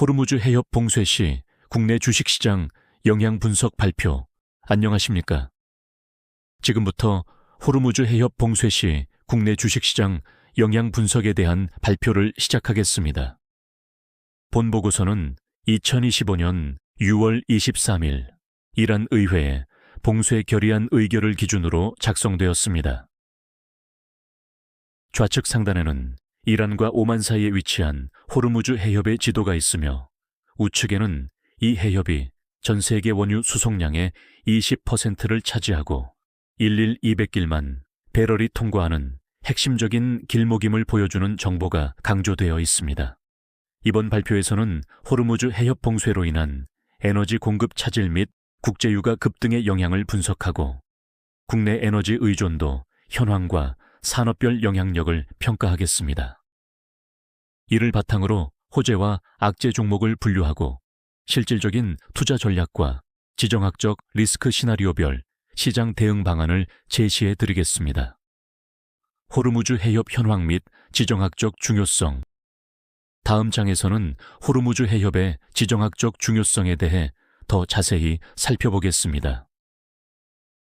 호르무즈 해협 봉쇄 시 국내 주식시장 영향 분석 발표. 안녕하십니까? 지금부터 호르무즈 해협 봉쇄 시 국내 주식시장 영향 분석에 대한 발표를 시작하겠습니다. 본 보고서는 2025년 6월 23일 이란 의회에 봉쇄 결의안 의결을 기준으로 작성되었습니다. 좌측 상단에는 이란과 오만 사이에 위치한 호르무즈 해협의 지도가 있으며 우측에는 이 해협이 전 세계 원유 수송량의 20%를 차지하고 200길만 배럴이 통과하는 핵심적인 길목임을 보여주는 정보가 강조되어 있습니다. 이번 발표에서는 호르무즈 해협 봉쇄로 인한 에너지 공급 차질 및 국제유가 급등의 영향을 분석하고 국내 에너지 의존도, 현황과 산업별 영향력을 평가하겠습니다. 이를 바탕으로 호재와 악재 종목을 분류하고 실질적인 투자 전략과 지정학적 리스크 시나리오별 시장 대응 방안을 제시해 드리겠습니다. 호르무즈 해협 현황 및 지정학적 중요성. 다음 장에서는 호르무즈 해협의 지정학적 중요성에 대해 더 자세히 살펴보겠습니다.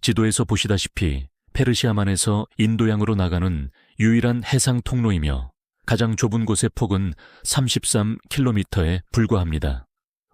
지도에서 보시다시피 페르시아만에서 인도양으로 나가는 유일한 해상 통로이며 가장 좁은 곳의 폭은 33km에 불과합니다.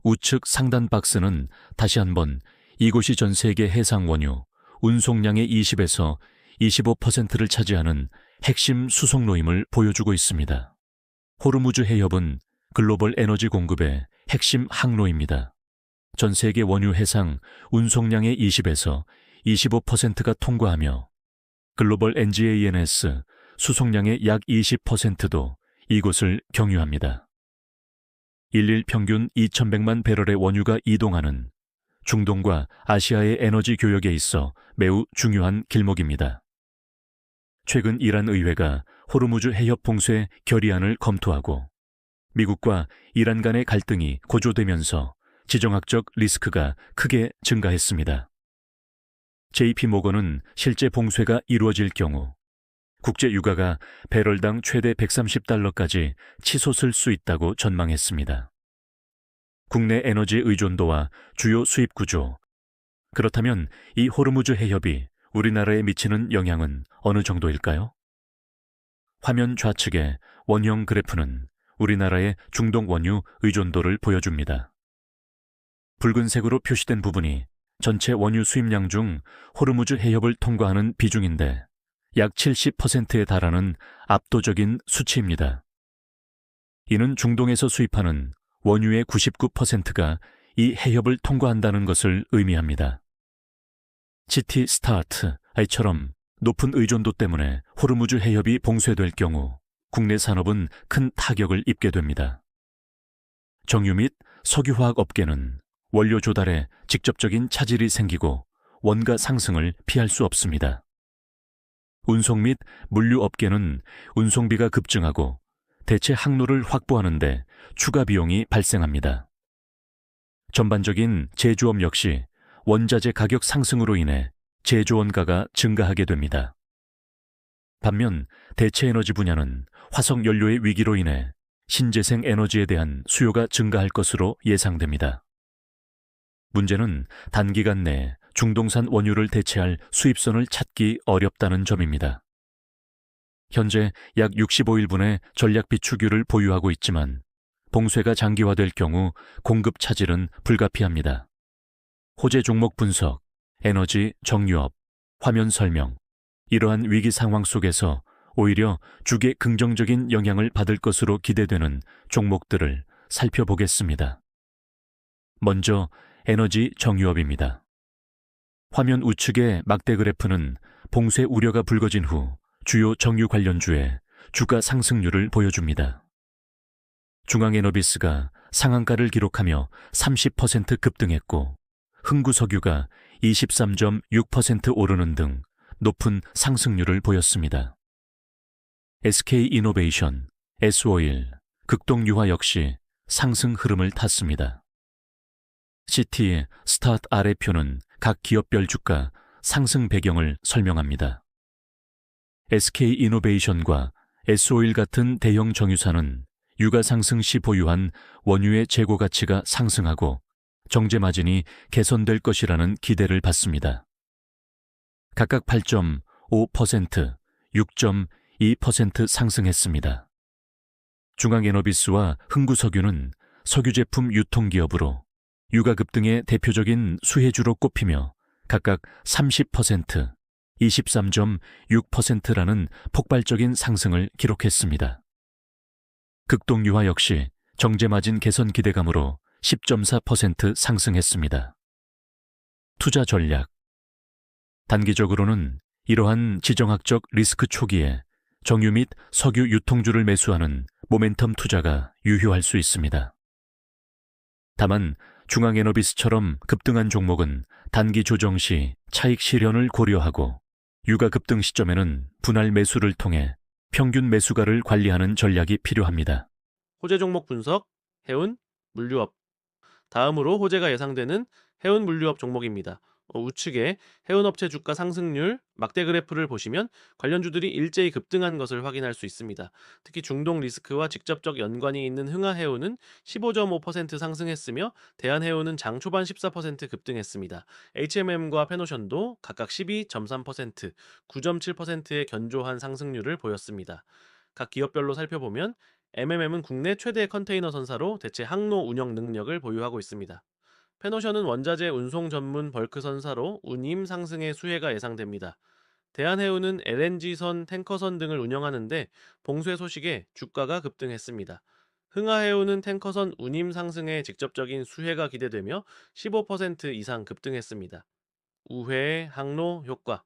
우측 상단 박스는 다시 한번 이곳이 전 세계 해상 원유 운송량의 20에서 25%를 차지하는 핵심 수송로임을 보여주고 있습니다. 호르무즈 해협은 글로벌 에너지 공급의 핵심 항로입니다. 전 세계 원유 해상 운송량의 20에서 25%가 통과하며 글로벌 NGANS 수송량의 약 20%도 이곳을 경유합니다. 일일 평균 2100만 배럴의 원유가 이동하는 중동과 아시아의 에너지 교역에 있어 매우 중요한 길목입니다. 최근 이란 의회가 호르무즈 해협 봉쇄 결의안을 검토하고 미국과 이란 간의 갈등이 고조되면서 지정학적 리스크가 크게 증가했습니다. JP모건은 실제 봉쇄가 이루어질 경우 국제 유가가 배럴당 최대 $130까지 치솟을 수 있다고 전망했습니다. 국내 에너지 의존도와 주요 수입 구조. 그렇다면 이 호르무즈 해협이 우리나라에 미치는 영향은 어느 정도일까요? 화면 좌측의 원형 그래프는 우리나라의 중동 원유 의존도를 보여줍니다. 붉은색으로 표시된 부분이 전체 원유 수입량 중 호르무즈 해협을 통과하는 비중인데 약 70%에 달하는 압도적인 수치입니다. 이는 중동에서 수입하는 원유의 99%가 이 해협을 통과한다는 것을 의미합니다. GT 스타트처럼 높은 의존도 때문에 호르무즈 해협이 봉쇄될 경우 국내 산업은 큰 타격을 입게 됩니다. 정유 및 석유화학 업계는 원료 조달에 직접적인 차질이 생기고 원가 상승을 피할 수 없습니다. 운송 및 물류 업계는 운송비가 급증하고 대체 항로를 확보하는 데 추가 비용이 발생합니다. 전반적인 제조업 역시 원자재 가격 상승으로 인해 제조 원가가 증가하게 됩니다. 반면 대체 에너지 분야는 화석 연료의 위기로 인해 신재생 에너지에 대한 수요가 증가할 것으로 예상됩니다. 문제는 단기간 내에 중동산 원유를 대체할 수입선을 찾기 어렵다는 점입니다. 현재 약 65일분의 전략 비축유를 보유하고 있지만 봉쇄가 장기화될 경우 공급 차질은 불가피합니다. 호재 종목 분석, 에너지, 정유업, 화면 설명. 이러한 위기 상황 속에서 오히려 주게 긍정적인 영향을 받을 것으로 기대되는 종목들을 살펴보겠습니다. 먼저 에너지 정유업입니다. 화면 우측의 막대 그래프는 봉쇄 우려가 불거진 후 주요 정유 관련주의 주가 상승률을 보여줍니다. 중앙에너비스가 상한가를 기록하며 30% 급등했고 흥구석유가 23.6% 오르는 등 높은 상승률을 보였습니다. SK이노베이션, S-오일, 극동유화 역시 상승 흐름을 탔습니다. CT의 스타트 아래표는 각 기업별 주가 상승 배경을 설명합니다. SK이노베이션과 S-오일 같은 대형 정유사는 유가 상승 시 보유한 원유의 재고 가치가 상승하고 정제 마진이 개선될 것이라는 기대를 받습니다. 각각 8.5%, 6.2% 상승했습니다. 중앙에너비스와 흥구석유는 석유 제품 유통기업으로 유가 급등의 대표적인 수혜주로 꼽히며 각각 30%, 23.6%라는 폭발적인 상승을 기록했습니다. 극동유화 역시 정제마진 개선 기대감으로 10.4% 상승했습니다. 투자 전략. 단기적으로는 이러한 지정학적 리스크 초기에 정유 및 석유 유통주를 매수하는 모멘텀 투자가 유효할 수 있습니다. 다만 중앙에너비스처럼 급등한 종목은 단기 조정 시 차익 실현을 고려하고 유가 급등 시점에는 분할 매수를 통해 평균 매수가를 관리하는 전략이 필요합니다. 호재 종목 분석, 해운, 물류업. 다음으로 호재가 예상되는 해운 물류업 종목입니다. 우측에 해운업체 주가 상승률 막대 그래프를 보시면 관련주들이 일제히 급등한 것을 확인할 수 있습니다. 특히 중동 리스크와 직접적 연관이 있는 흥하해운은 15.5% 상승했으며 대한해운은 장 초반 14% 급등했습니다. HMM과 페노션도 각각 12.3%, 9.7%의 견조한 상승률을 보였습니다. 각 기업별로 살펴보면 MMM은 국내 최대 컨테이너 선사로 대체 항로 운영 능력을 보유하고 있습니다. 페노션은 원자재 운송 전문 벌크 선사로 운임 상승의 수혜가 예상됩니다. 대한해운은 LNG선, 탱커선 등을 운영하는데 봉쇄 소식에 주가가 급등했습니다. 흥하해운은 탱커선 운임 상승에 직접적인 수혜가 기대되며 15% 이상 급등했습니다. 우회의 항로 효과.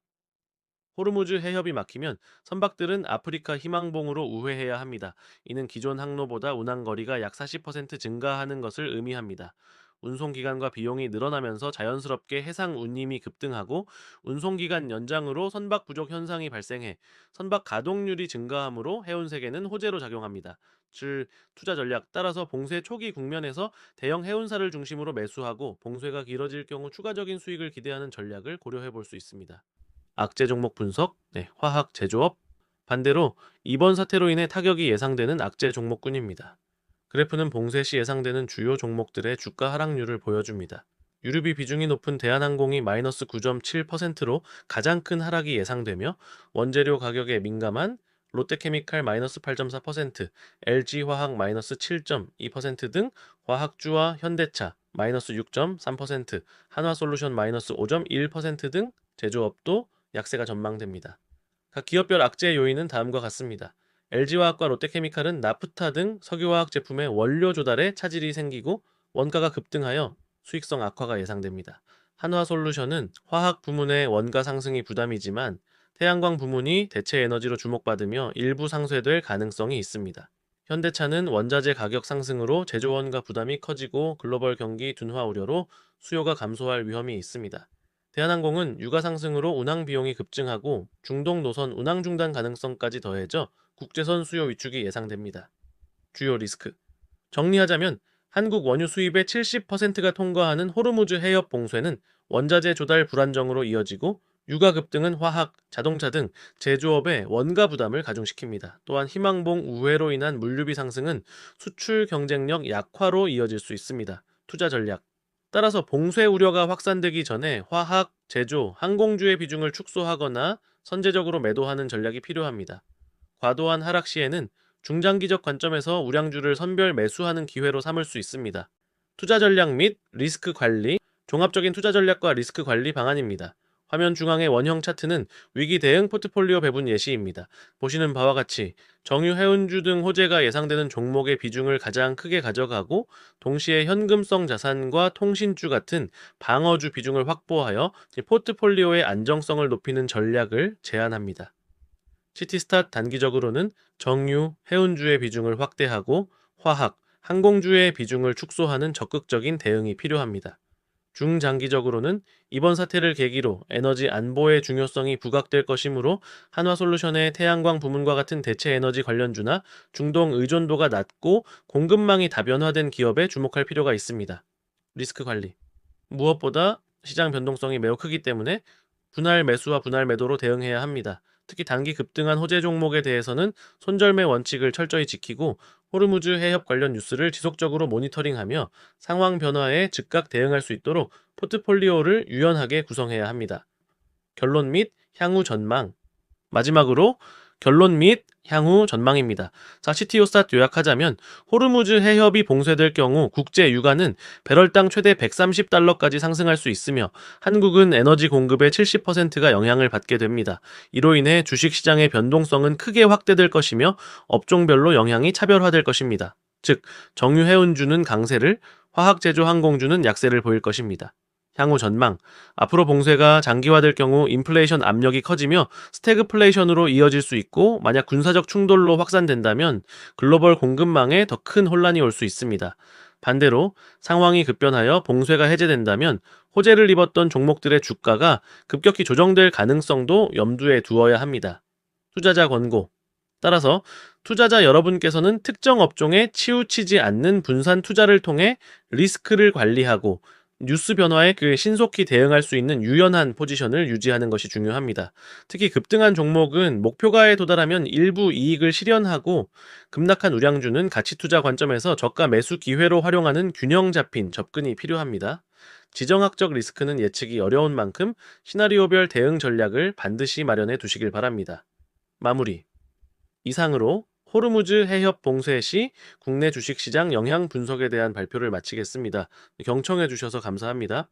호르무즈 해협이 막히면 선박들은 아프리카 희망봉으로 우회해야 합니다. 이는 기존 항로보다 운항거리가 약 40% 증가하는 것을 의미합니다. 운송기간과 비용이 늘어나면서 자연스럽게 해상 운임이 급등하고 운송기간 연장으로 선박 부족 현상이 발생해 선박 가동률이 증가하므로 해운세계는 호재로 작용합니다. 즉, 투자 전략 따라서 봉쇄 초기 국면에서 대형 해운사를 중심으로 매수하고 봉쇄가 길어질 경우 추가적인 수익을 기대하는 전략을 고려해 볼 수 있습니다. 악재 종목 분석, 화학 제조업. 반대로 이번 사태로 인해 타격이 예상되는 악재 종목군입니다. 그래프는 봉쇄 시 예상되는 주요 종목들의 주가 하락률을 보여줍니다. 유류비 비중이 높은 대한항공이 마이너스 9.7%로 가장 큰 하락이 예상되며 원재료 가격에 민감한 롯데케미칼 마이너스 8.4%, LG화학 마이너스 7.2% 등 화학주와 현대차 마이너스 6.3%, 한화솔루션 마이너스 5.1%등 제조업도 약세가 전망됩니다. 각 기업별 악재 요인은 다음과 같습니다. LG화학과 롯데케미칼은 나프타 등 석유화학 제품의 원료 조달에 차질이 생기고 원가가 급등하여 수익성 악화가 예상됩니다. 한화솔루션은 화학 부문의 원가 상승이 부담이지만 태양광 부문이 대체 에너지로 주목받으며 일부 상쇄될 가능성이 있습니다. 현대차는 원자재 가격 상승으로 제조원가 부담이 커지고 글로벌 경기 둔화 우려로 수요가 감소할 위험이 있습니다. 대한항공은 유가 상승으로 운항 비용이 급증하고 중동 노선 운항 중단 가능성까지 더해져 국제선 수요 위축이 예상됩니다. 주요 리스크. 정리하자면 한국 원유 수입의 70%가 통과하는 호르무즈 해협 봉쇄는 원자재 조달 불안정으로 이어지고 유가 급등은 화학, 자동차 등 제조업의 원가 부담을 가중시킵니다. 또한 희망봉 우회로 인한 물류비 상승은 수출 경쟁력 약화로 이어질 수 있습니다. 투자 전략. 따라서 봉쇄 우려가 확산되기 전에 화학, 제조, 항공주의 비중을 축소하거나 선제적으로 매도하는 전략이 필요합니다. 과도한 하락 시에는 중장기적 관점에서 우량주를 선별 매수하는 기회로 삼을 수 있습니다. 투자 전략 및 리스크 관리, 종합적인 투자 전략과 리스크 관리 방안입니다. 화면 중앙의 원형 차트는 위기 대응 포트폴리오 배분 예시입니다. 보시는 바와 같이 정유 해운주 등 호재가 예상되는 종목의 비중을 가장 크게 가져가고 동시에 현금성 자산과 통신주 같은 방어주 비중을 확보하여 포트폴리오의 안정성을 높이는 전략을 제안합니다. 시티스tat 단기적으로는 정유, 해운주의 비중을 확대하고 화학, 항공주의 비중을 축소하는 적극적인 대응이 필요합니다. 중장기적으로는 이번 사태를 계기로 에너지 안보의 중요성이 부각될 것이므로 한화솔루션의 태양광 부문과 같은 대체 에너지 관련주나 중동 의존도가 낮고 공급망이 다변화된 기업에 주목할 필요가 있습니다. 리스크 관리. 무엇보다 시장 변동성이 매우 크기 때문에 분할 매수와 분할 매도로 대응해야 합니다. 특히 단기 급등한 호재 종목에 대해서는 손절매 원칙을 철저히 지키고 호르무즈 해협 관련 뉴스를 지속적으로 모니터링하며 상황 변화에 즉각 대응할 수 있도록 포트폴리오를 유연하게 구성해야 합니다. 결론 및 향후 전망. 마지막으로 결론 및 향후 전망입니다. 자, CTO스tat 요약하자면 호르무즈 해협이 봉쇄될 경우 국제 유가는 배럴당 최대 130달러까지 상승할 수 있으며 한국은 에너지 공급의 70%가 영향을 받게 됩니다. 이로 인해 주식시장의 변동성은 크게 확대될 것이며 업종별로 영향이 차별화될 것입니다. 즉, 정유해운주는 강세를, 화학제조 항공주는 약세를 보일 것입니다. 향후 전망. 앞으로 봉쇄가 장기화될 경우 인플레이션 압력이 커지며 스태그플레이션으로 이어질 수 있고, 만약 군사적 충돌로 확산된다면 글로벌 공급망에 더 큰 혼란이 올 수 있습니다. 반대로 상황이 급변하여 봉쇄가 해제된다면 호재를 입었던 종목들의 주가가 급격히 조정될 가능성도 염두에 두어야 합니다. 투자자 권고. 따라서 투자자 여러분께서는 특정 업종에 치우치지 않는 분산 투자를 통해 리스크를 관리하고 뉴스 변화에 신속히 대응할 수 있는 유연한 포지션을 유지하는 것이 중요합니다. 특히 급등한 종목은 목표가에 도달하면 일부 이익을 실현하고, 급락한 우량주는 가치 투자 관점에서 저가 매수 기회로 활용하는 균형 잡힌 접근이 필요합니다. 지정학적 리스크는 예측이 어려운 만큼 시나리오별 대응 전략을 반드시 마련해 두시길 바랍니다. 마무리. 이상으로 호르무즈 해협 봉쇄 시 국내 주식시장 영향 분석에 대한 발표를 마치겠습니다. 경청해 주셔서 감사합니다.